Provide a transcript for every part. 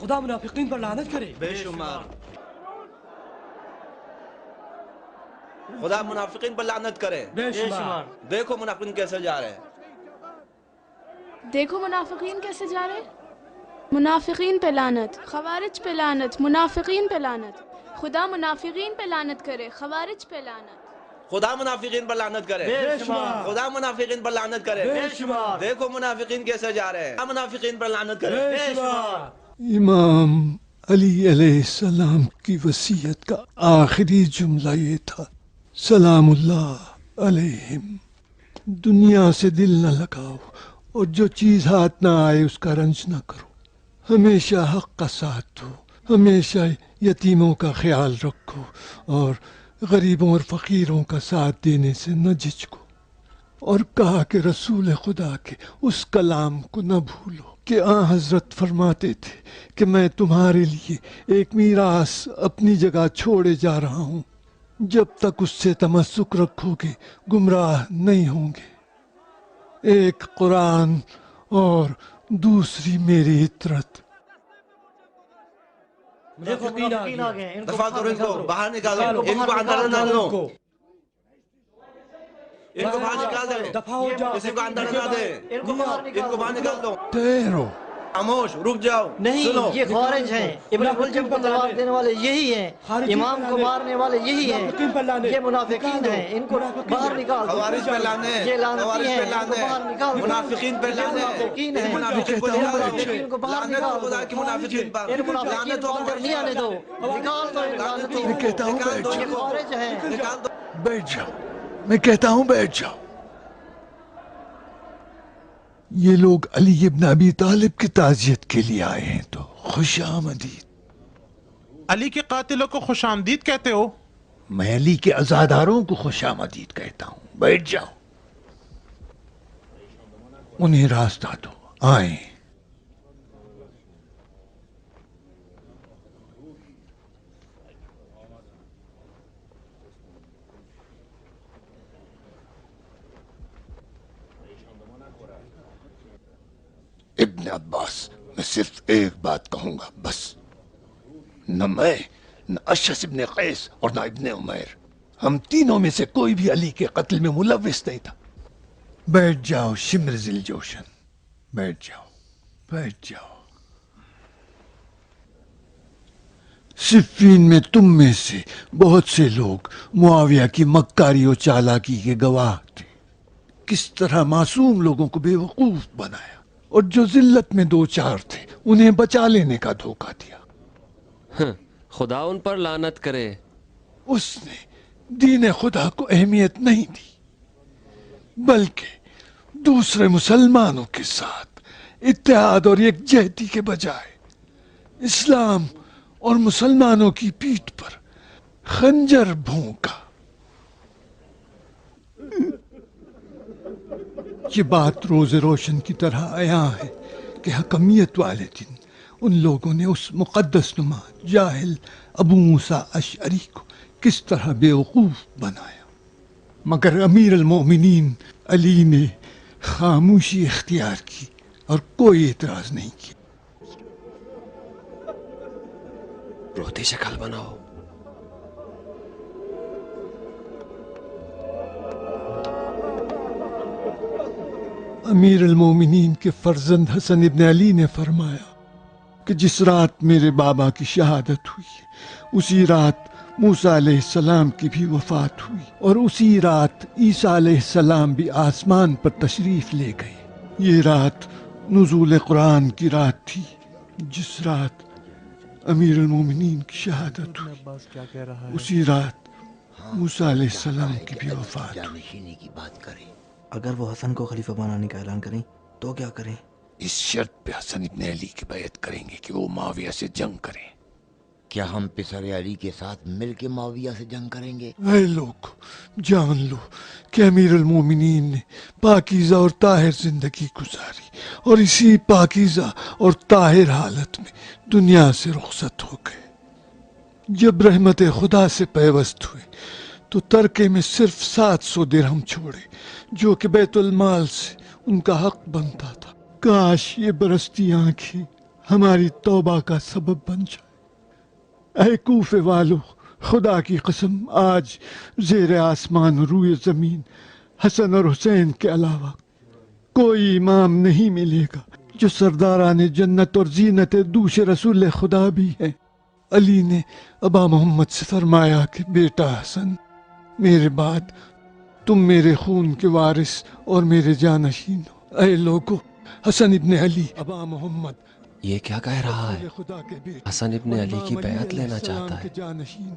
خدا منافقین پر لعنت کرے. بے شمار. خدا منافقین پر لعنت کرے. بے شمار. دیکھو منافقین کیسے جا رہے ہیں. دیکھو منافقین کیسے جا رہے ہیں. منافقین پہ لعنت، خوارج پہ لعنت، منافقین پہ لعنت. خدا منافقین پہ لعنت کرے، خوارج پہ لعنت. خدا منافقین پر لعنت کرے. بے شمار. خدا منافقین پر لعنت کرے. بے شمار. دیکھو منافقین کیسے جا رہے ہیں. خدا منافقین پر لعنت کرے. بے شمار. امام علی علیہ السلام کی وصیت کا آخری جملہ یہ تھا، سلام اللہ علیہم. دنیا سے دل نہ لگاؤ اور جو چیز ہاتھ نہ آئے اس کا رنج نہ کرو. ہمیشہ حق کا ساتھ دو، ہمیشہ یتیموں کا خیال رکھو اور غریبوں اور فقیروں کا ساتھ دینے سے نہ جھجکو. اور کہا کہ رسول خدا کے اس کلام کو نہ بھولو کہ حضرت فرماتے تھے کہ میں تمہارے لیے ایک میراث اپنی جگہ چھوڑے جا رہا ہوں، جب تک اس سے تمسک رکھو گے گمراہ نہیں ہوں گے. ایک قرآن اور دوسری میری اطرت. منافقین آ گئے. دفاع کرو ان کو، باہر نکالو ان کو، اندر نہ دو ان کو، باہر نکال دے. دفاع ہو جاؤ. کسی کو اندر نہ دے. ان کو باہر نکال دو. ٹھہرو. خاموش رک جاؤ. نہیں، یہ خوارج ہیں. ابن ملجم کو تلوار دینے والے یہی ہیں، امام کو مارنے والے یہی ہیں. یہ منافقین ہیں، ان کو باہر نکال دو. خوارج پہ لانے، یہ لعنتی ہیں، ان کو باہر نکال دو. منافقین پہ لانے، منافقین ہیں، منافقین کو منافقین کو باہر لعنت نکال ہو دو. خدا کی منافقین پر. ان منافقین کو اندر نہیں آنے دو. نکال دو ان لعنتوں میں کو. کہتا ہوں بیٹھ یہ جاؤ، خوارج ہیں. نکال دو. بیٹھ جاؤ. میں کہتا ہوں بیٹھ جاؤ. یہ لوگ علی ابن ابی طالب کی تعزیت کے لیے آئے ہیں تو خوش آمدید. علی کے قاتلوں کو خوش آمدید کہتے ہو؟ میں علی کے عزاداروں کو خوش آمدید کہتا ہوں. بیٹھ جاؤ. انہیں راستہ دو، آئیں. ابن عباس، میں صرف ایک بات کہوں گا بس. نہ میں، نہ اشعث ابن قیس اور نہ ابن عمیر، ہم تینوں میں سے کوئی بھی علی کے قتل میں ملوث نہیں تھا. بیٹھ جاؤ شمر ذی الجوشن، بیٹھ جاؤ، بیٹھ جاؤ. صفین میں تم میں سے بہت سے لوگ معاویہ کی مکاری و چالاکی کے گواہ تھے. کس طرح معصوم لوگوں کو بے وقوف بنایا اور جو ذلت میں دو چار تھے انہیں بچا لینے کا دھوکہ دیا. خدا ان پر لعنت کرے. اس نے دین خدا کو اہمیت نہیں دی، بلکہ دوسرے مسلمانوں کے ساتھ اتحاد اور یکجہتی کے بجائے اسلام اور مسلمانوں کی پیٹھ پر خنجر بھونکا. یہ بات روز روشن کی طرح عیاں ہے کہ حکمیت والے دن ان لوگوں نے اس مقدس نما جاہل ابو موسیٰ اشعری کو کس طرح بیوقوف بنایا، مگر امیر المومنین علی نے خاموشی اختیار کی اور کوئی اعتراض نہیں کیا. روتی شکل بناؤ. امیر المومنین کے فرزند حسن ابن علی نے فرمایا کہ جس رات میرے بابا کی شہادت ہوئی اسی رات موسیٰ علیہ السلام کی بھی وفات ہوئی، اور اسی رات عیسیٰ علیہ السلام بھی آسمان پر تشریف لے گئے. یہ رات نزول قرآن کی رات تھی جس رات امیر المومنین کی شہادت ہوئی. اسی رات موسیٰ علیہ السلام کی بھی وفات ہوئی. کی بات کریں. اگر وہ حسن کو خلیفہ بنانے کا اعلان کریں تو کیا کریں؟ اس شرط پہ حسن ابن علی کی بیعت کریں گے کہ وہ معاویہ سے جنگ کریں. کیا ہم پسر علی کے ساتھ مل کے معاویہ سے جنگ کریں گے؟ اے لوگ جان لو کہ امیر المومنین نے پاکیزہ اور طاہر زندگی گزاری اور اسی پاکیزہ اور طاہر حالت میں دنیا سے رخصت ہو گئے. جب رحمت خدا سے پیوست ہوئے تو ترکے میں صرف 700 درہم چھوڑے جو کہ بیت المال سے ان کا حق بنتا تھا. کاش یہ برستی آنکھیں ہماری توبہ کا سبب بن جائے۔ اے کوفے والو، خدا کی قسم آج زیر آسمان و روئے زمین حسن اور حسین کے علاوہ کوئی امام نہیں ملے گا جو سرداران جنت اور زینت دوش رسول خدا بھی ہیں۔ علی نے ابا محمد سے فرمایا کہ بیٹا حسن، میرے بعد تم میرے خون کے وارث اور میرے جانشین ہو۔ اے لوگو، حسن ابن علی ابا محمد یہ کیا کہہ رہا ہے؟ خدا کے بیٹے حسن ابن اور علی کی امام بیعت علیہ لینا السلام چاہتا کے ہے۔ جانشین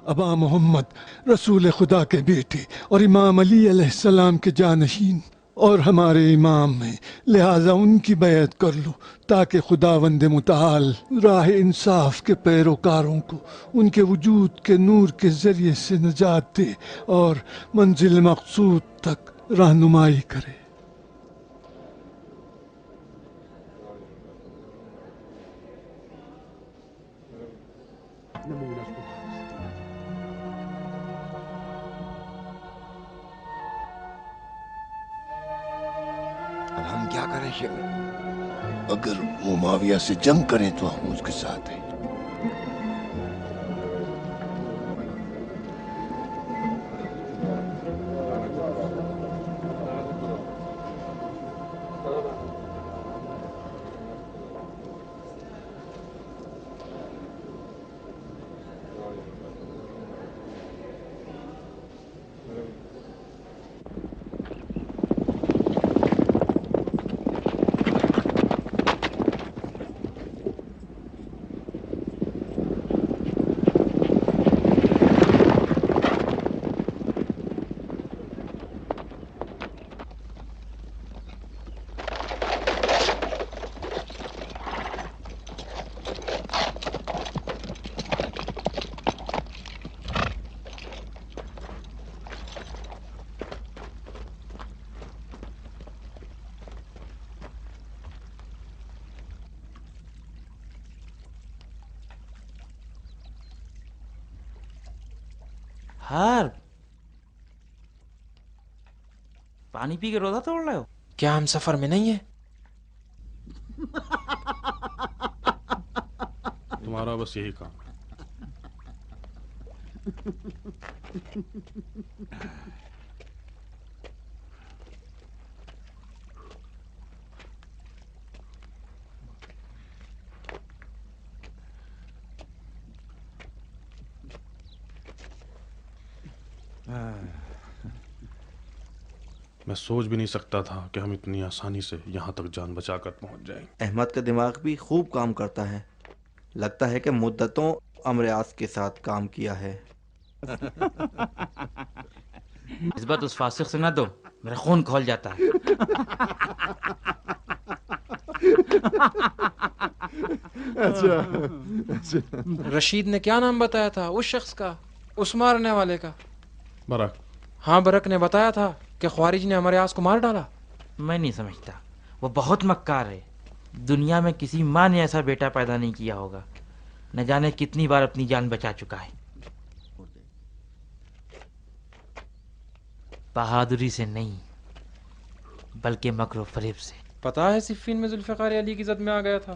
ابا محمد رسول خدا کے بیٹے اور امام علی علیہ السلام کے جانشین اور ہمارے امام ہیں، لہٰذا ان کی بیعت کر لو تاکہ خداوند متعال راہ انصاف کے پیروکاروں کو ان کے وجود کے نور کے ذریعے سے نجات دے اور منزل مقصود تک رہنمائی کرے۔ اب ہم کیا کریں شیخ؟ اگر وہ معاویہ سے جنگ کریں تو ہم اس کے ساتھ ہیں۔ حرب پانی پی کے روزہ توڑ رہے ہو؟ کیا ہم سفر میں نہیں ہیں؟ تمہارا بس یہی کام ہے۔ میں سوچ بھی نہیں سکتا تھا کہ ہم اتنی آسانی سے یہاں تک جان بچا کر پہنچ جائیں گے۔ احمد کا دماغ بھی خوب کام کرتا ہے، لگتا ہے کہ مدتوں امریاض کے ساتھ کام کیا ہے۔ نسبت اس فاسق سے نہ دو، میرا خون کھول جاتا ہے۔ رشید نے کیا نام بتایا تھا اس شخص کا، اس مارنے والے کا؟ برک۔ ہاں، برک نے بتایا تھا کہ خوارج نے امریاض کو مار ڈالا۔ میں نہیں سمجھتا، وہ بہت مکار ہے۔ دنیا میں کسی ماں نے ایسا بیٹا پیدا نہیں کیا ہوگا، نہ جانے کتنی بار اپنی جان بچا چکا ہے۔ بہادری سے نہیں بلکہ مکر و فریب سے۔ پتا ہے صفین میں ذوالفقار علی کی زد میں آ گیا تھا؟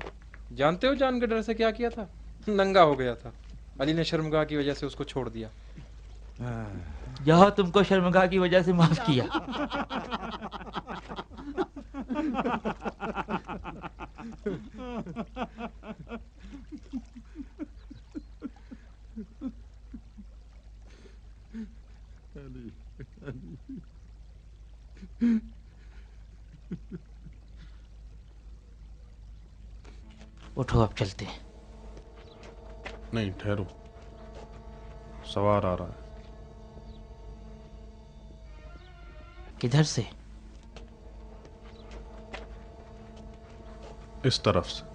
جانتے ہو جان کے ڈر سے کیا کیا تھا؟ ننگا ہو گیا تھا۔ علی نے شرمگاہ کی وجہ سے اس کو چھوڑ دیا۔ یہاں تم کو شرمگاہ کی وجہ سے معاف کیا۔ اٹھو، اب چلتے ہیں۔ نہیں، ٹھہرو، سوار آ رہا ہے۔ کدھر سے؟ اس طرف سے۔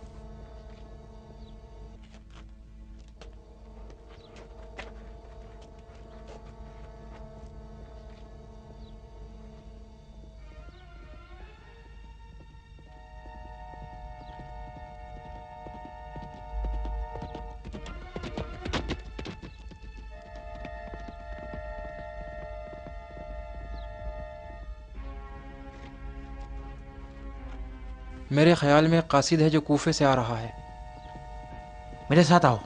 میرے خیال میں ایک قاصد ہے جو کوفے سے آ رہا ہے۔ मेरे साथ आओ।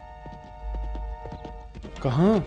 कहाँ?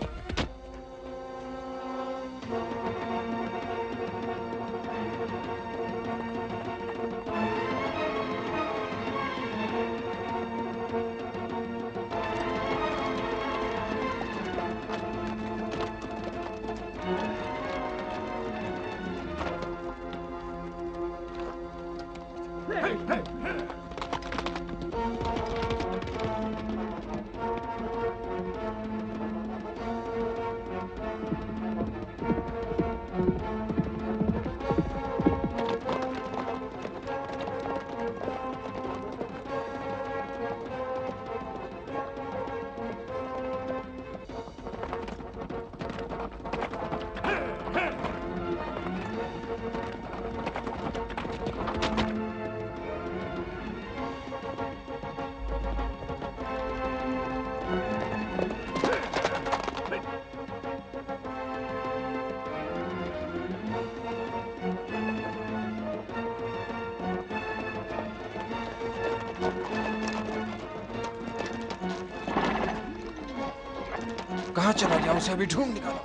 कहाँ चला गया? उसे अभी ढूंढ निकालो।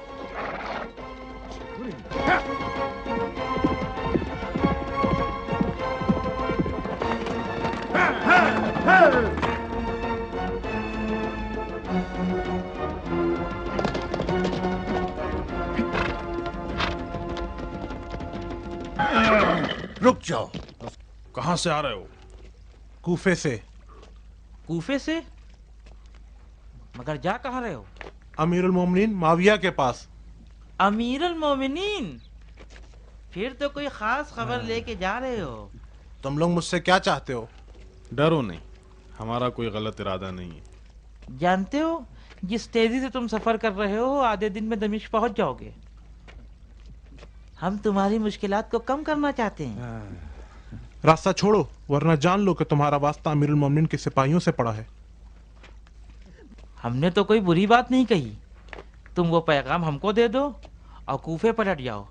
रुक जाओ। कहाँ से आ रहे हो? कूफे से। कूफे से? मगर जा कहाँ रहे हो? अमीरुल मोमिनीन माविया के पास। अमीरुल मोमिनीन? फिर तो कोई खास खबर लेके जा रहे हो। तुम लोग मुझसे क्या चाहते हो? डरो नहीं, हमारा कोई गलत इरादा नहीं है। जानते हो जिस तेजी से तुम सफर कर रहे हो आधे दिन में दमिश्क पहुंच जाओगे। हम तुम्हारी मुश्किलात को कम करना चाहते हैं। रास्ता छोड़ो वरना जान लो कि तुम्हारा वास्ता अमीरुल मोमिनीन के सिपाहियों से पड़ा है। हमने तो कोई बुरी बात नहीं कही। तुम वो पैगाम हमको दे दो और कूफे पलट जाओ,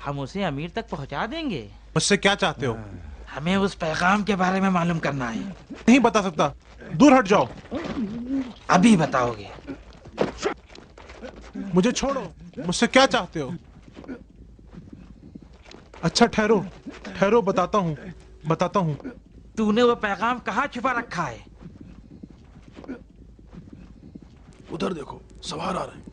हम उसे अमीर तक पहुंचा देंगे। मुझसे क्या चाहते हो? हमें उस पैगाम के बारे में मालूम करना है। नहीं बता सकता, दूर हट जाओ। अभी बताओगे। मुझे छोड़ो, मुझसे क्या चाहते हो? अच्छा ठहरो ठहरो, बताता हूँ। तूने वो पैगाम कहाँ छुपा रखा है? उधर देखो, सवार आ रहे हैं।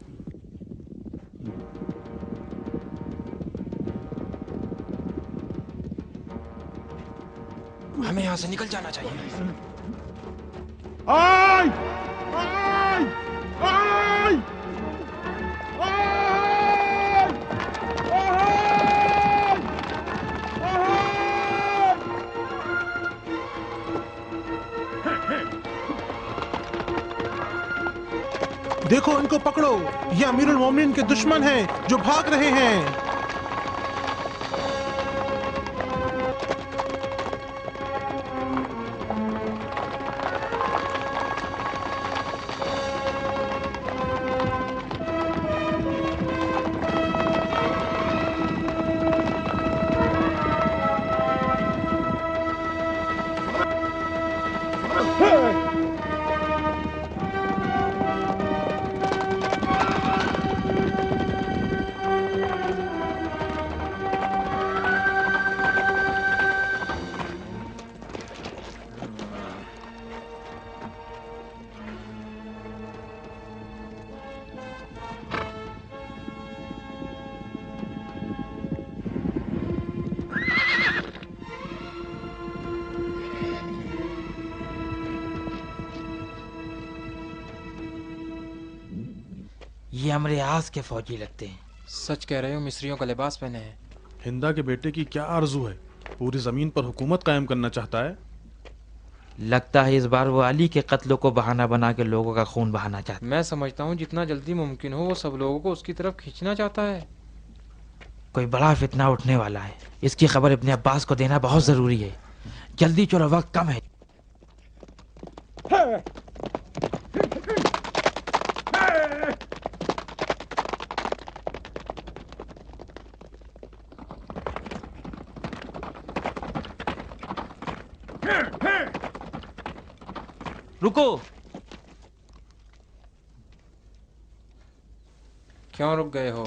हमें यहाँ से निकल जाना चाहिए। आई! आई! आई! देखो इनको पकड़ो, ये अमीरुल मोमिनीन के दुश्मन हैं जो भाग रहे हैं। ये हमरे आस के फौजी लगते हैं। सच कह रहे हो, मिस्रियों का लिबास पहने हैं। हिंदा के बेटे की क्या आरजू है? पूरी जमीन पर हुकूमत कायम करना चाहता है। लगता है इस बार वो अली के कत्लों को बहाना बना के लोगों का खून बहाना चाहता है। मैं समझता हूँ जितना जल्दी मुमकिन हो वो सब लोगों को उसकी तरफ खींचना चाहता है। कोई बड़ा फितना उठने वाला है, इसकी खबर अपने अब्बास को देना बहुत जरूरी है। जल्दी चलो, वक्त कम है। रुको, کیوں رک گئے ہو؟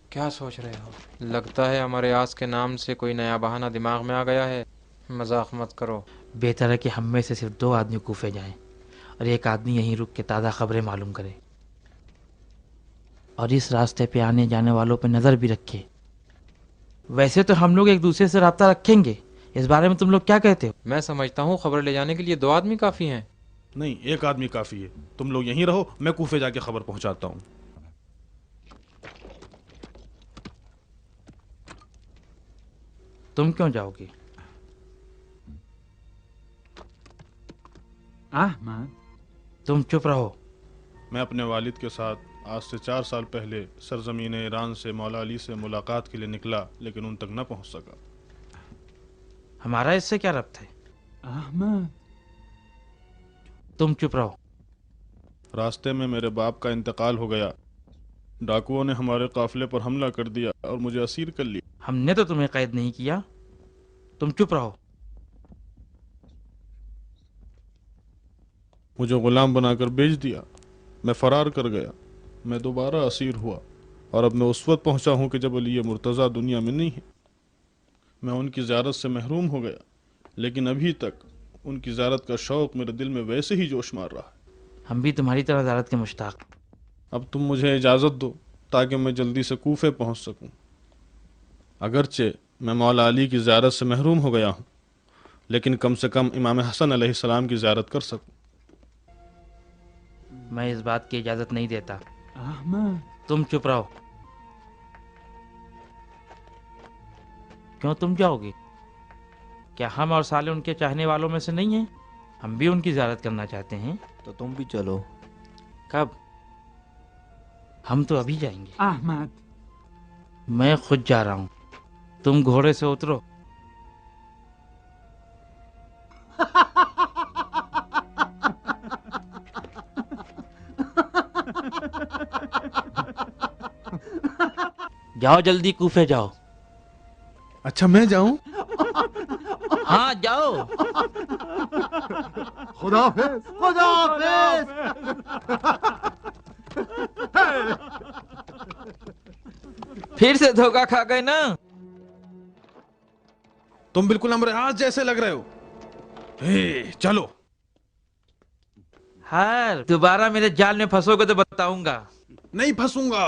کیا سوچ رہے ہو؟ لگتا ہے ہمارے آس کے نام سے کوئی نیا بہانہ دماغ میں آ گیا ہے. مذاق مت کرو. بہتر ہے کہ ہم میں سے صرف 2 آدمی کوفے جائیں اور ایک آدمی یہیں رک کے تازہ خبریں معلوم کرے، اور اس راستے پہ آنے جانے والوں پہ نظر بھی رکھے. ویسے تو ہم لوگ ایک دوسرے سے رابطہ رکھیں گے، اس بارے میں تم لوگ کیا کہتے ہو؟ میں سمجھتا ہوں خبر لے جانے کے لیے 2 آدمی کافی ہیں. نہیں، 1 آدمی کافی ہے. تم لوگ یہیں رہو، میں کوفے جا کے خبر پہنچاتا ہوں. تم کیوں جاؤ گے؟ احمد، تم چپ رہو. میں اپنے والد کے ساتھ آج سے 4 سال پہلے سرزمین ایران سے مولا علی سے ملاقات کے لیے نکلا، لیکن ان تک نہ پہنچ سکا. ہمارا اس سے کیا ربط ہے؟ احمد، تم چپ رہو. راستے میں میرے باپ کا انتقال ہو گیا. ڈاکوؤں نے ہمارے قافلے پر حملہ کر دیا اور مجھے اسیر کر لیا. ہم نے تو تمہیں قید نہیں کیا. تم چپ رہو. مجھے غلام بنا کر بیچ دیا. میں فرار کر گیا. میں دوبارہ اسیر ہوا اور اب میں اس وقت پہنچا ہوں کہ جب علی مرتضیٰ دنیا میں نہیں ہے. میں ان کی زیارت سے محروم ہو گیا، لیکن ابھی تک ان کی زیارت کا شوق میرے دل میں ویسے ہی جوش مار رہا ہے. ہم بھی تمہاری طرح زیارت کے مشتاق. اب تم مجھے اجازت دو تاکہ میں جلدی سے کوفے پہنچ سکوں. اگرچہ میں مولا علی کی زیارت سے محروم ہو گیا ہوں، لیکن کم سے کم امام حسن علیہ السلام کی زیارت کر سکوں. میں اس بات کی اجازت نہیں دیتا. احمد، تم چپ رہو. کیوں تم جاؤ گے؟ کیا ہم اور صالح ان کے چاہنے والوں میں سے نہیں ہیں؟ ہم بھی ان کی زیارت کرنا چاہتے ہیں. تو تم بھی چلو. کب؟ ہم تو ابھی جائیں گے. احمد، میں خود جا رہا ہوں. تم گھوڑے سے اترو. جاؤ جلدی کوفے جاؤ. اچھا میں جاؤں؟ ہاں جاؤ. خدا حافظ. خدا حافظ. پھر سے دھوکہ کھا گئے نا. تم بالکل امر آج جیسے لگ رہے ہو. چلو. ہر دوبارہ میرے جال میں پھنسو گے تو بتاؤں گا. نہیں پھنسوں گا.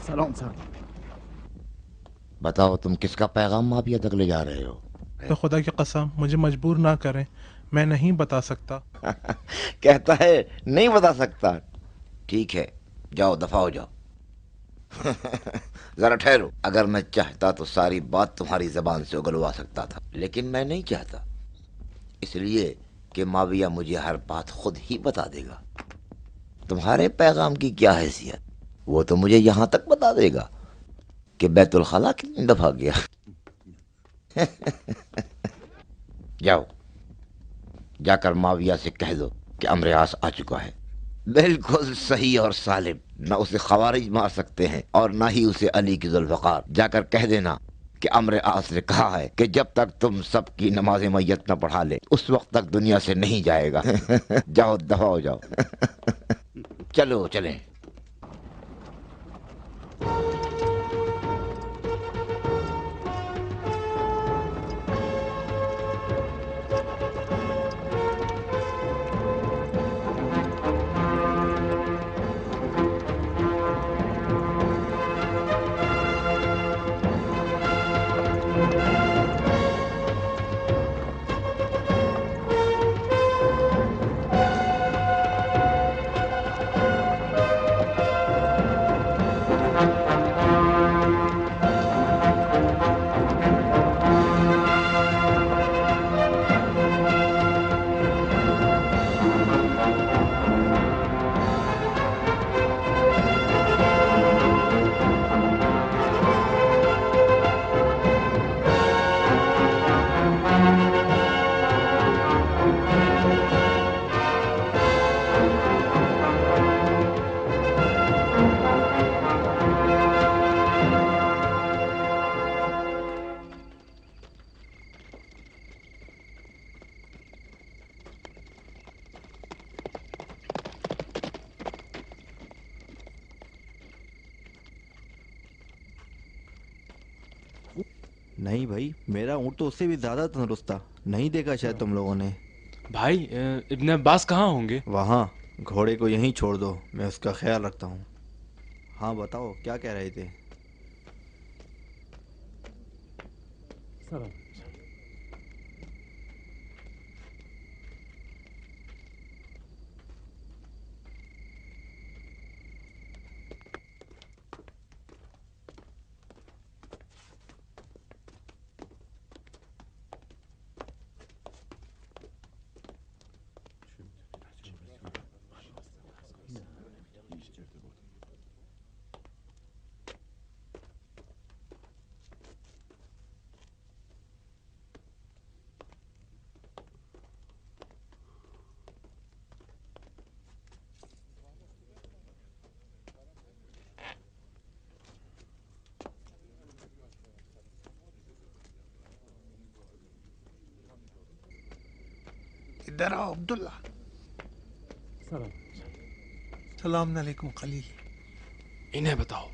سلام سر. بتاؤ تم کس کا پیغام مافیا تک لے جا رہے ہو؟ تو خدا کی قسم مجھے مجبور نہ کریں، میں نہیں بتا سکتا. کہتا ہے نہیں بتا سکتا. ٹھیک ہے، جاؤ دفع ہو جاؤ. ذرا ٹھہرو، اگر میں چاہتا تو ساری بات تمہاری زبان سے اگلوا سکتا تھا، لیکن میں نہیں چاہتا، اس لیے کہ معاویہ مجھے ہر بات خود ہی بتا دے گا۔ تمہارے پیغام کی کیا حیثیت، وہ تو مجھے یہاں تک بتا دے گا کہ بیت الخلا کتنی دفعہ گیا۔ جاؤ، جا کر معاویہ سے کہہ دو کہ عمرو عاص آ چکا ہے، بالکل صحیح اور سالم، نہ اسے خوارج مار سکتے ہیں اور نہ ہی اسے علی کی ذوالفقار۔ جا کر کہہ دینا کہ عمرو عاص نے کہا ہے کہ جب تک تم سب کی نماز میت نہ پڑھا لے اس وقت تک دنیا سے نہیں جائے گا۔ جاؤ، دفع ہو جاؤ۔ چلو چلیں۔ نہیں بھائی، میرا اونٹ تو اس سے بھی زیادہ تندرست تھا، نہیں دیکھا شاید تم لوگوں نے۔ بھائی ابن عباس کہاں ہوں گے؟ وہاں، گھوڑے کو یہیں چھوڑ دو، میں اس کا خیال رکھتا ہوں۔ ہاں بتاؤ، کیا کہہ رہے تھے؟ ادھر آؤ عبداللہ۔ سلام علیکم خلیل۔ انہیں بتاؤ۔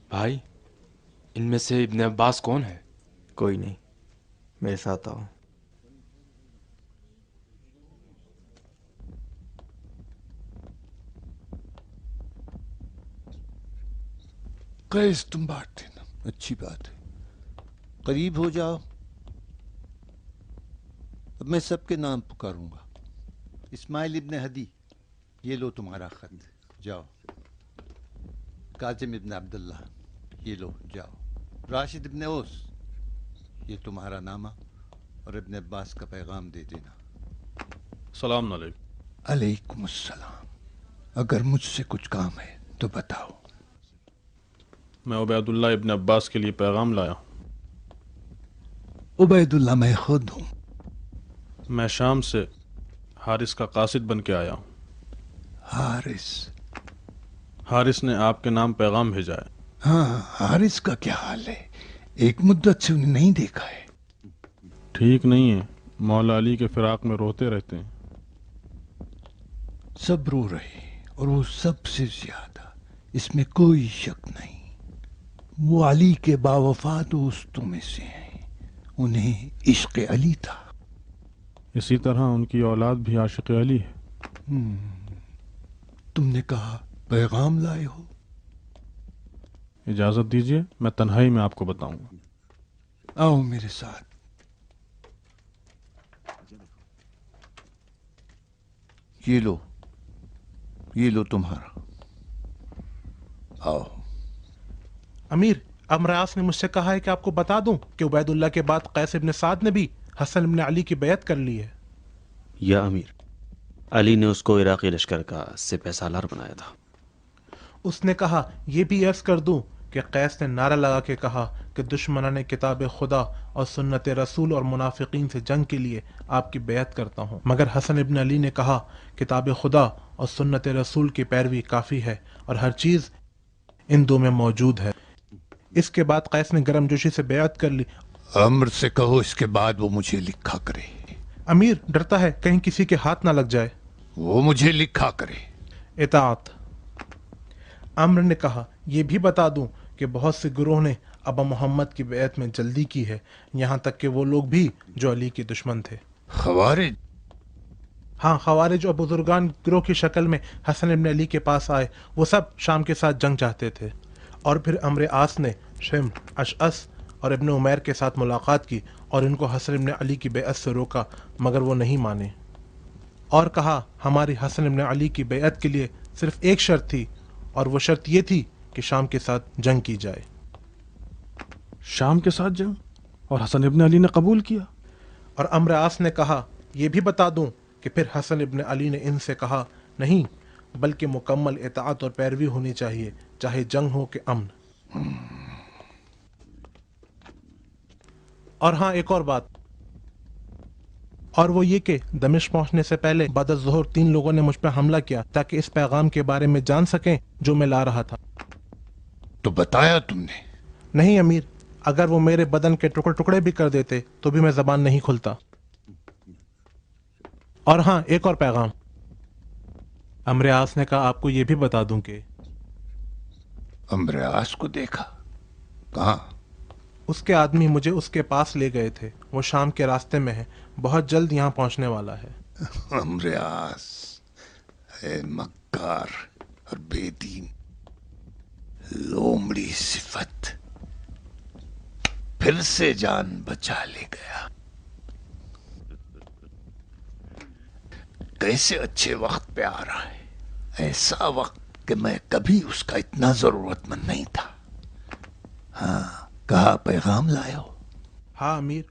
بھائی، ان میں سے ابن عباس کون ہے؟ کوئی نہیں، میرے ساتھ آؤ۔ قیس تم بانٹ دینا، اچھی بات ہے۔ قریب ہو جاؤ، اب میں سب کے نام پکاروں گا۔ اسماعیل ابن ہدی، یہ لو تمہارا خط، جاؤ۔ کاظم ابن عبداللہ، یہ لو، جاؤ۔ راشد ابن اوس، یہ تمہارا نامہ اور ابن عباس کا پیغام دے دینا۔ السلام علیکم۔ علیکم السلام۔ اگر مجھ سے کچھ کام ہے تو بتاؤ۔ میں عبید اللہ ابن عباس کے لیے پیغام لایا ہوں۔ عبید اللہ میں خود ہوں۔ میں شام سے حارث کا قاصد بن کے آیا ہوں۔ حارث نے آپ کے نام پیغام بھیجا ہے۔ ہاں، حارث کا کیا حال ہے؟ ایک مدت سے انہیں نہیں دیکھا ہے۔ ٹھیک نہیں ہے، مولا علی کے فراق میں روتے رہتے ہیں۔ سب رو رہے اور وہ سب سے زیادہ، اس میں کوئی شک نہیں۔ وہ علی کے باوفا دوستوں میں سے ہیں، انہیں عشق علی تھا۔ इसी तरह उनकी औलाद भी आशिक अली है। तुमने कहा पैगाम लाए हो। इजाज़त दीजिए, मैं तन्हाई में आपको बताऊंगा। आओ मेरे साथ। ये लो तुम्हारा, आओ। अमीर, अमरास ने मुझसे कहा है कि आपको बता दूं कि उबैदुल्लाह के बाद कैस इब्न साद ने भी हसन इब्न अली की बैत कर ली है। या अमीर, अली ने उसको इराकी लश्कर का सिपह सालार बनाया था। उसने कहा यह भी अर्ज कर दूं कि कैस ने नारा लगा के कहा कि दुश्मनाने किताब खुदा और सुन्नत रसूल और मुनाफिकीन से जंग के लिए आपकी बैत करता हूँ। मगर हसन इब्न अली ने कहा किताब खुदा और सुन्नत रसूल की पैरवी काफ़ी है और हर चीज़ इन दो में मौजूद है। इसके बाद कैस ने गर्मजोशी से बैत कर ली। अम्र से कहो इसके बाद वो मुझे लिखा करे। अमीर डरता है कहीं किसी के हाथ ना लग जाए। वो मुझे लिखा करे। इताअत। अम्र ने कहा यह भी बता दूं कि बहुत से गिरोह ने अबा मोहम्मद की बैत में जल्दी की है, यहाँ तक कि वो लोग भी जो अली के दुश्मन थे। खवारिज? हाँ, खवारिज और बुजुर्गान गिरोह की शक्ल में हसन इब्न अली के पास आए। वो सब शाम के साथ जंग चाहते थे। और फिर अम्र आस ने शिम, अशअस और इब्न उमैर के साथ मुलाकात की और इनको हसन इब्न अली की बैत से रोका, मगर वो नहीं माने और कहा हमारी हसन इब्न अली की बैत के लिए सिर्फ एक शर्त थी और वो शर्त ये थी कि शाम के साथ जंग की जाए। शाम के साथ जंग? और हसन इब्न अली ने कबूल किया? और अम्र आस ने कहा यह भी बता दूं कि फिर हसन इब्न अली ने इनसे कहा नहीं, बल्कि मुकम्मल इताअत और पैरवी होनी चाहिए, चाहे जंग हो कि अमन। और हाँ, एक और बात, और वो ये कि दमिश्क पहुंचने से पहले बाद ज़ोहर 3 लोगों ने मुझ पर हमला किया ताकि इस पैगाम के बारे में जान सकें जो मैं ला रहा था। तो बताया तुमने? नहीं अमीर, अगर वो मेरे बदन के टुकड़े टुकड़े भी कर देते तो भी मैं जबान नहीं खुलता। और हाँ, एक और पैगाम। अम्र आस ने कहा आपको ये भी बता दूं कि अम्र आस को देखा? कहाँ? उसके आदमी मुझे उसके पास ले गए थे। वो शाम के रास्ते में है, बहुत जल्द यहाँ पहुंचने वाला है। अम्र आस है मक्कार और बेदीन, लोमड़ी सिफत, फिर से जान बचा ले गया। कैसे अच्छे वक्त पे आ रहा है, ऐसा वक्त कि मैं कभी उसका इतना जरूरतमंद नहीं था। हाँ, कहा पैगाम लाए हो? हाँ अमीर,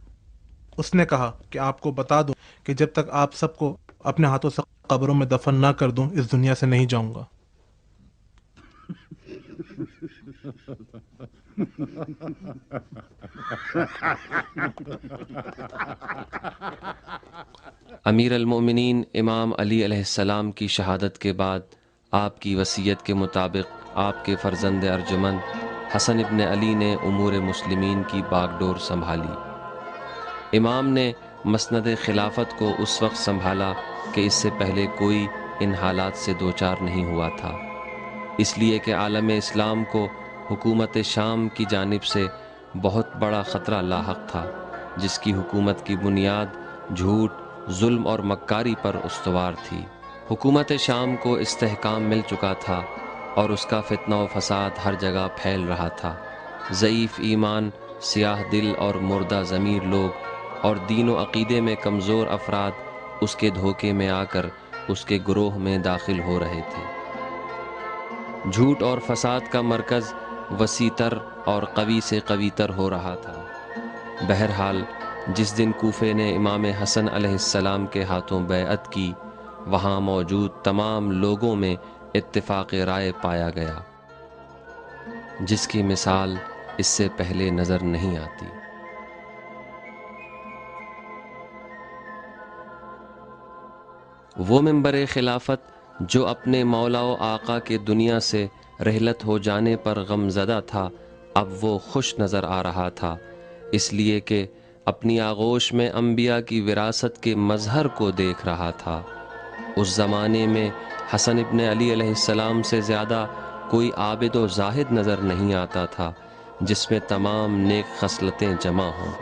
उसने कहा कि आपको बता दूं कि जब तक आप सबको अपने हाथों से कब्रों में दफन ना कर दूं, इस दुनिया से नहीं जाऊंगा। अमीर अल-मोमिनीन इमाम अली अलैहिस्सलाम की शहादत के बाद आपकी वसीयत के मुताबिक आपके फ़र्जंद अर्जुमन हसन इब्न अली ने उमूर मुस्लिमीन की बागडोर संभाली। इमाम ने मसनद खिलाफत को उस वक्त संभाला कि इससे पहले कोई इन हालात से दोचार नहीं हुआ था, इसलिए कि आलम इस्लाम को हुकूमत शाम की जानिब से बहुत बड़ा ख़तरा लाहक था, जिसकी हुकूमत की बुनियाद झूठ, जुल्म और मक्कारी पर उस्तवार थी। हुकूमत शाम को इस्तेहकाम मिल चुका था और उसका फितना व फसाद हर जगह फैल रहा था। ज़ईफ़ ईमान, सियाह दिल और मुर्दा ज़मीर लोग और दीन व अक़ीदे में कमज़ोर अफराद उसके धोखे में आकर उसके ग्रोह में दाखिल हो रहे थे। झूठ और फसाद का मरकज़ वसीतर और कवी से कवीतर हो रहा था। बहरहाल जिस दिन कूफे ने इमाम हसन अलैहिस्सलाम के हाथों बैअत की, वहाँ मौजूद तमाम लोगों में इत्तिफाक़ राय पाया गया, जिसकी मिसाल इससे पहले नज़र नहीं आती। वो मिंबर खिलाफत जो अपने मौला व आका के दुनिया से रहलत हो जाने पर गमज़दा था, अब वो खुश नज़र आ रहा था, इसलिए कि अपनी आगोश में अंबिया की विरासत के मज़हर को देख रहा था। उस ज़माने में हसन इब्न अली अलैहिस्सलाम से ज़्यादा कोई आबिद व ज़ाहिद नज़र नहीं आता था जिसमें तमाम नेक खसलतें जमा हों।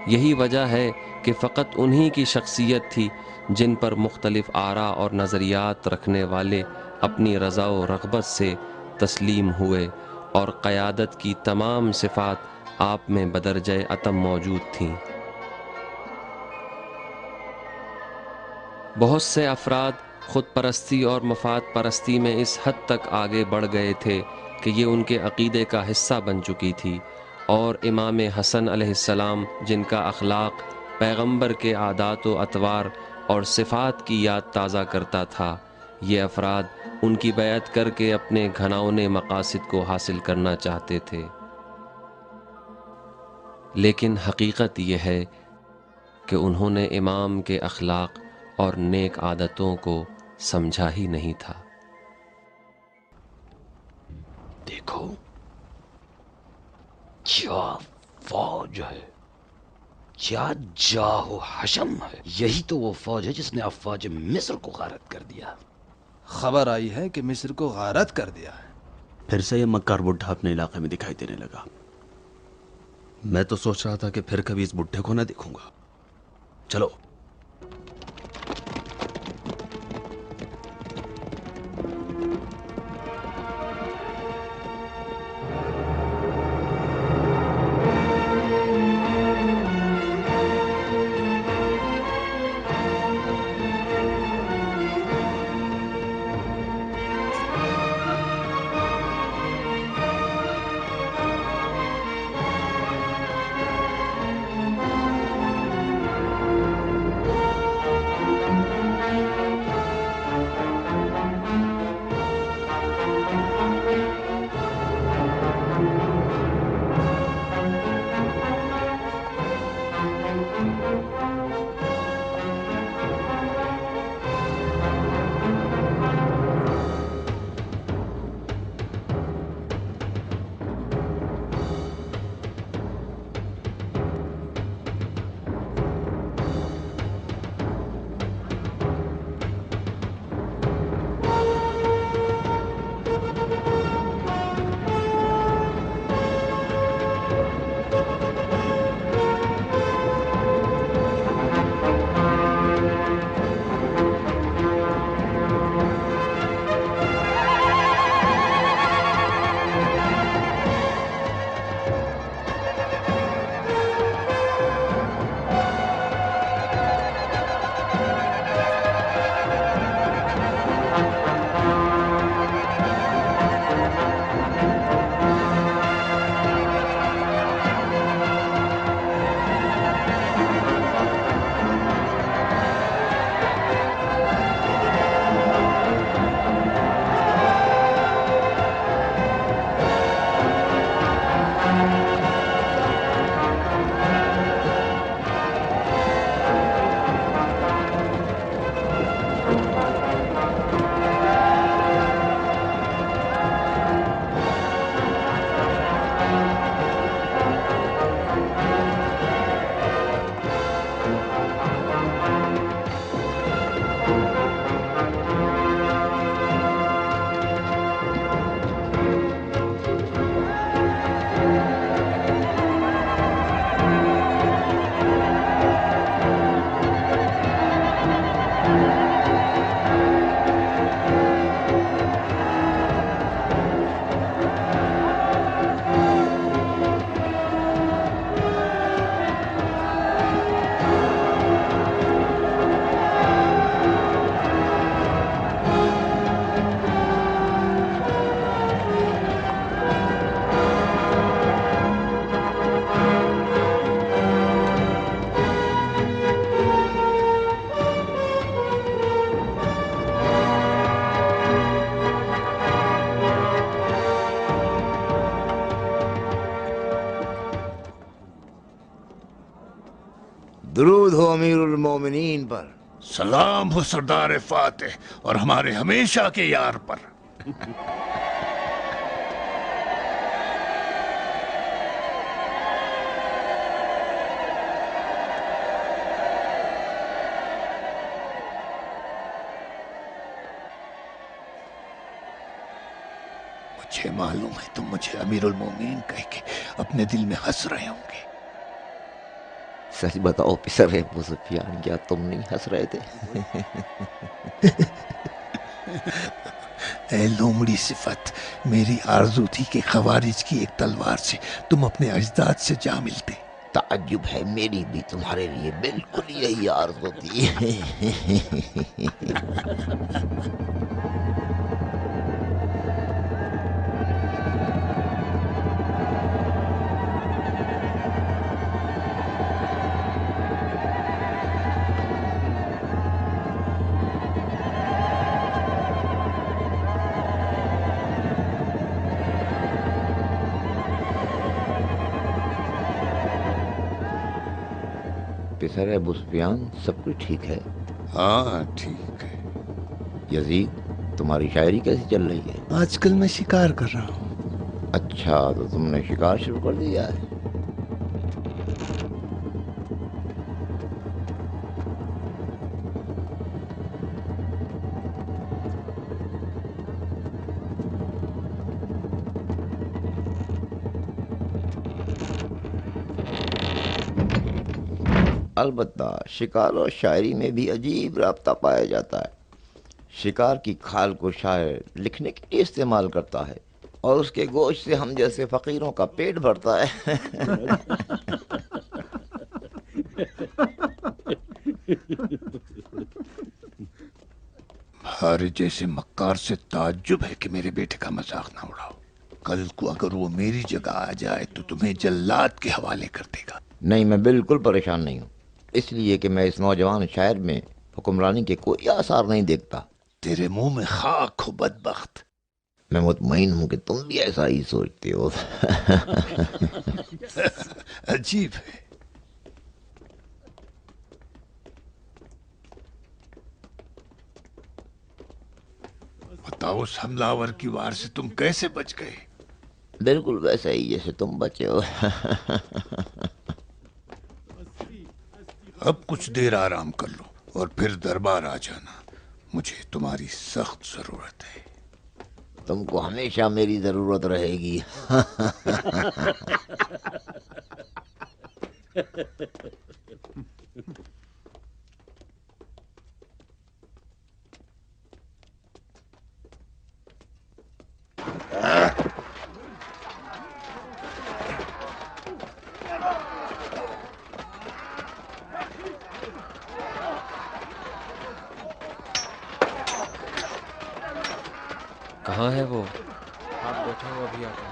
یہی وجہ ہے کہ فقط انہی کی شخصیت تھی جن پر مختلف آراء اور نظریات رکھنے والے اپنی رضا و رغبت سے تسلیم ہوئے، اور قیادت کی تمام صفات آپ میں بدرجہ اتم موجود تھیں۔ بہت سے افراد خود پرستی اور مفاد پرستی میں اس حد تک آگے بڑھ گئے تھے کہ یہ ان کے عقیدے کا حصہ بن چکی تھی، اور امام حسن علیہ السلام جن کا اخلاق پیغمبر کے عادات و اطوار اور صفات کی یاد تازہ کرتا تھا، یہ افراد ان کی بیعت کر کے اپنے گھناؤنے مقاصد کو حاصل کرنا چاہتے تھے۔ لیکن حقیقت یہ ہے کہ انہوں نے امام کے اخلاق اور نیک عادتوں کو سمجھا ہی نہیں تھا۔ دیکھو کیا فوج ہے، کیا جاہ و حشم ہے، یہی تو وہ فوج ہے جس نے افواج مصر کو غارت کر دیا۔ خبر آئی ہے کہ مصر کو غارت کر دیا ہے۔ پھر سے یہ مکار بڈھا اپنے علاقے میں دکھائی دینے لگا۔ میں تو سوچ رہا تھا کہ پھر کبھی اس بڈھے کو نہ دیکھوں گا۔ چلو درود ہو امیر المومنین پر۔ سلام ہو سردار فاتح اور ہمارے ہمیشہ کے یار پر۔ مجھے معلوم ہے تم مجھے امیر المومنین کہہ کے اپنے دل میں ہنس رہے ہوں گے۔ सच बताओ पिसर अबू सुफियान, क्या तुम नहीं हंस रहे थे? ए लोमड़ी सिफत, मेरी आरजू थी कि खवारिज की एक तलवार से तुम अपने अजदाद से जा मिलते। ताज्जुब है, मेरी भी तुम्हारे लिए बिल्कुल यही आरज़ू थी। पिसर अबू सुफियान, सब कुछ ठीक है? हाँ ठीक है। यजीद, तुम्हारी शायरी कैसी चल रही है? आजकल मैं शिकार कर रहा हूँ। अच्छा, तो तुमने शिकार शुरू कर दिया है? अलबत्ता शिकार और शायरी में भी अजीब राब्ता पाया जाता है। शिकार की खाल को शायर लिखने के लिए इस्तेमाल करता है और उसके गोश्त से हम जैसे फकीरों का पेट भरता है। हमारे जैसे मक्कार से ताज्जुब है कि मेरे बेटे का मजाक ना उड़ाओ। कल को अगर वो मेरी जगह आ जाए तो तुम्हें जल्लाद के हवाले कर देगा। नहीं, मैं बिल्कुल परेशान नहीं हूँ, इसलिए कि मैं इस नौजवान शायर में हुक्मरानी के कोई आसार नहीं देखता। तेरे मुंह में खाक हो बदबख्त। मैं मुतमईन हूँ कि तुम भी ऐसा ही सोचते हो। अजीब है। बताओ, उस हमलावर की वार से तुम कैसे बच गए? बिल्कुल वैसा ही जैसे तुम बचे हो। अब कुछ देर आराम कर लो और फिर दरबार आ जाना। मुझे तुम्हारी सख्त जरूरत है। तुमको हमेशा मेरी जरूरत रहेगी। कहाँ है वो? आप बैठे हो, अभी आता है।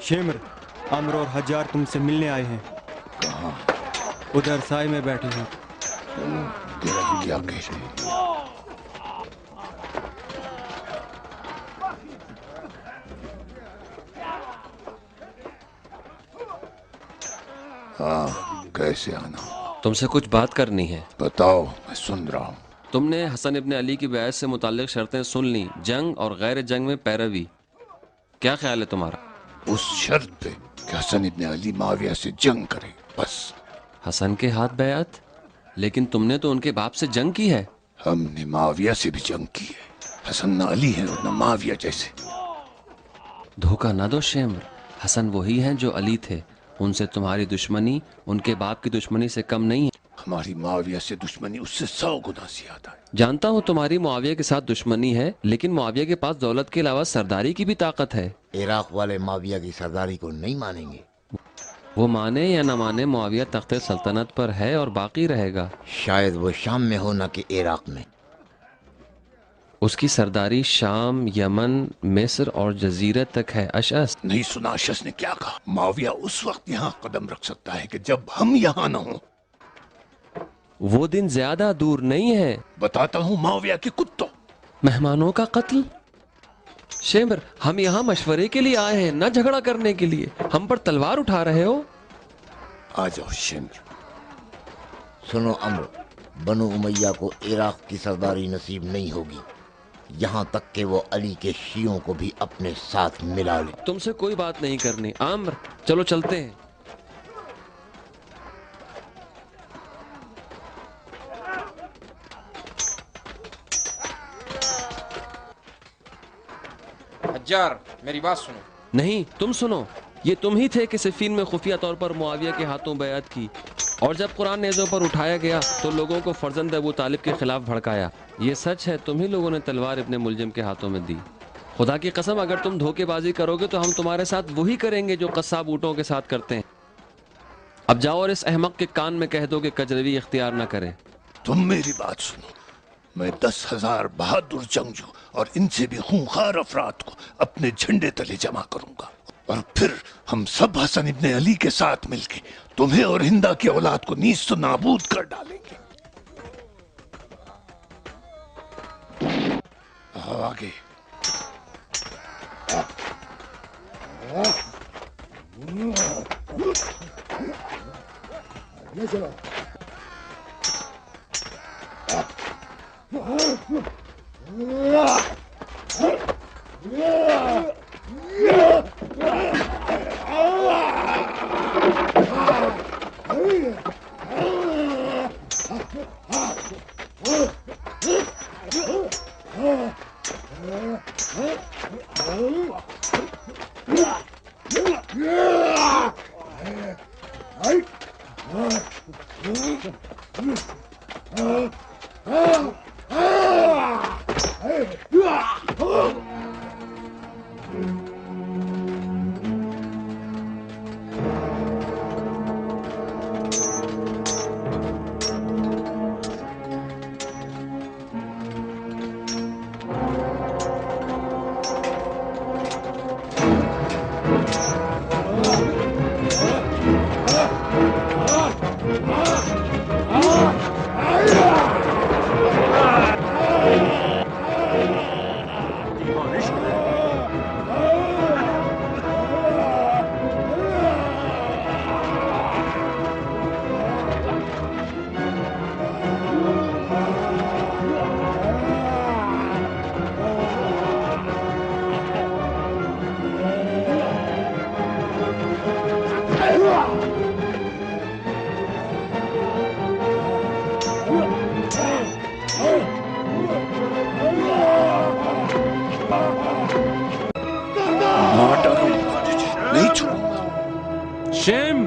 शेमर, अमर और हजार तुमसे मिलने आए हैं। कहाँ? उधर साए में बैठे हैं। तेरा क्या कहते? हाँ, कैसे आना? तुमसे कुछ बात करनी है। बताओ, मैं सुन रहा हूँ। तुमने हसन इब्न अली की बैत से मुताल्लिक शर्तें सुन ली, जंग और गैर जंग में पैरवी। क्या ख्याल है तुम्हारा? उस शर्त पे कि हसन इब्न अली माविया से जंग करे, बस। हसन के हाथ बैत? लेकिन तुमने तो उनके बाप से जंग की है। हमने माविया से भी जंग की है। हसन न अली है और न माविया जैसे। धोखा ना दो शेमर, हसन वही हैं जो अली थे। उनसे तुम्हारी दुश्मनी उनके बाप की दुश्मनी से कम नहीं है। हमारी माविया से दुश्मनी उससे 100 गुना ज्यादा है। जानता हूँ तुम्हारी मुआविया के साथ दुश्मनी है, लेकिन मुआविया के पास दौलत के अलावा सरदारी की भी ताकत है। इराक वाले माविया की सरदारी को नहीं मानेंगे। वो माने या न माने, मुआविया तख्ते सल्तनत पर है और बाकी रहेगा। शायद वो शाम में हो न कि इराक में। उसकी सरदारी शाम, यमन, मिस्र और जजीरत तक है। अशअस नहीं सुना अशअस ने क्या कहा? माविया उस वक्त यहाँ कदम रख सकता है कि जब हम यहाँ न हो। वो दिन ज्यादा दूर नहीं है। बताता हूँ, माविया के कुत्तों। मेहमानों का कत्ल। शेमर, हम यहाँ मशवरे के लिए आए हैं, न झगड़ा करने के लिए। हम पर तलवार उठा रहे हो? आ जाओ शेमर। सुनो अम्र, बनु उमैया को इराक की सरदारी नसीब नहीं होगी, यहाँ तक कि वो अली के शियों को भी अपने साथ मिला ले। तुमसे कोई बात नहीं करनी आम्र, चलो चलते हैं। हज्जार मेरी बात सुनो। नहीं, तुम सुनो। ये तुम ही थे कि सिफीन में खुफिया तौर पर मुआविया के हाथों बैअत की, और जब कुरान नेज़ों पर उठाया गया तो लोगों को फर्जंद अबू तालिब के खिलाफ भड़काया। ये सच है, तुम ही लोगों ने तलवार इब्ने मुलजिम के हाथों में दी। खुदा की कसम, अगर तुम धोखेबाजी करोगे तो हम तुम्हारे साथ वही करेंगे जो कस्साब ऊँटों के साथ करते हैं। अब जाओ और इस अहमक के कान में कह दो कि कजरवी इख्तियार न करे। तुम मेरी बात सुनो। मैं 10,000 बहादुर जंगजू और इनसे भी खूंखार अफराद को अपने झंडे तले जमा करूंगा, और फिर हम सब हसन इब्ने अली के साथ मिलके तुम्हें और हिंदा की औलाद को नीस्त नाबूद कर डालेंगे। आगे नहीं छोड़ूंगा। शेम,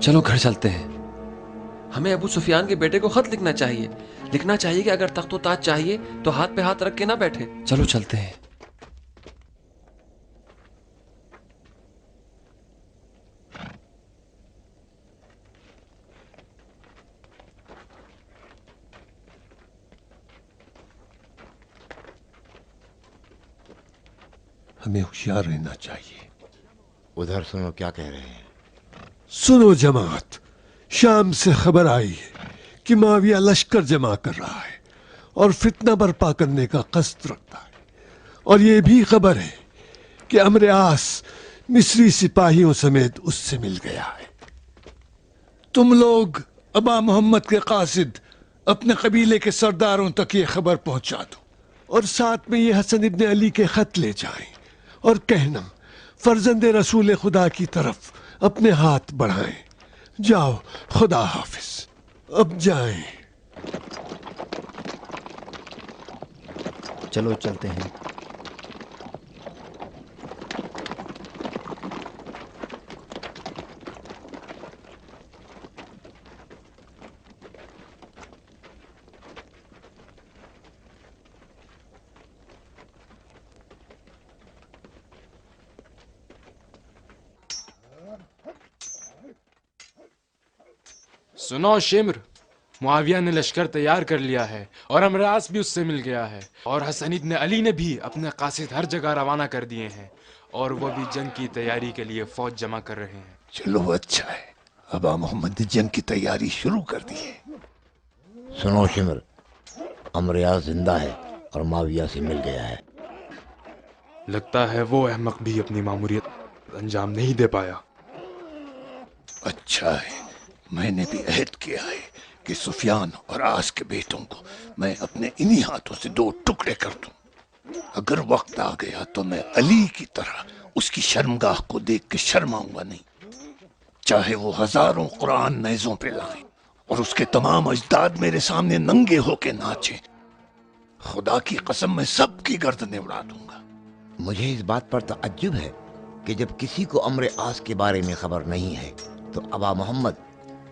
चलो घर चलते हैं। हमें अबू सुफियान के बेटे को खत लिखना चाहिए। लिखना चाहिए कि अगर तख्तो ताज चाहिए तो हाथ पे हाथ रख के ना बैठे। चलो चलते हैं। हमें होशियार रहना चाहिए। उधर सुनो क्या कह रहे हैं। सुनो जमात, शाम से खबर आई है कि माविया लश्कर जमा कर रहा है और फितना बर्पा करने का कष्ट रखता है। और ये भी खबर है कि अमर आस मिस्री सिपाहियों समेत उससे मिल गया है। तुम लोग अबा मोहम्मद के कासिद अपने कबीले के सरदारों तक ये खबर पहुंचा दो और साथ में ये हसन इब्ने अली के खत ले जाएं और कहना फर्जंद रसूल खुदा की तरफ अपने हाथ बढ़ाएं। जाओ, खुदा हाफिज। अब जाएं। चलो चलते हैं। सुनो शेम्र, मुआविया ने लश्कर तैयार कर लिया है और अमरास भी उससे मिल गया है, और हसन इब्ने अली ने भी अपने कासिद हर जगह रवाना कर दिए हैं, और वो भी जंग की तैयारी के लिए फौज जमा कर रहे हैं। चलो अच्छा है, अबा मोहम्मद ने जंग की तैयारी शुरू कर दी है। सुनो शिमर, अमरियास जिंदा है और माविया से मिल गया है। लगता है वो अहमक भी अपनी मामूरियत अंजाम नहीं दे पाया। अच्छा है, मैंने भी अहद किया है कि सुफियान और आस के बेटों को मैं अपने इन्हीं हाथों से 2 टुकड़े कर दूं। अगर वक्त आ गया तो मैं अली की तरह उसकी शर्मगाह को देख के शर्माऊंगा नहीं, चाहे वो हजारों कुरान नेज़ों पे लाए और उसके तमाम अजदाद मेरे सामने नंगे होके नाचे। खुदा की कसम मैं सबकी गर्दनें उड़ा दूंगा। मुझे इस बात पर तअज्जुब है कि जब किसी को अम्र आस के बारे में खबर नहीं है तो अबा मोहम्मद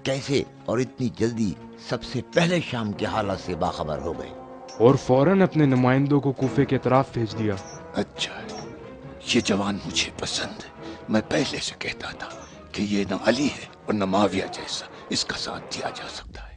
कैसे और इतनी जल्दी सबसे पहले शाम के हालात से बाखबर हो गए और फौरन अपने नुमाइंदों को कूफे के तरफ भेज दिया। अच्छा है, ये जवान मुझे पसंद है। मैं पहले से कहता था कि ये न अली है और न माविया जैसा इसका साथ दिया जा सकता है।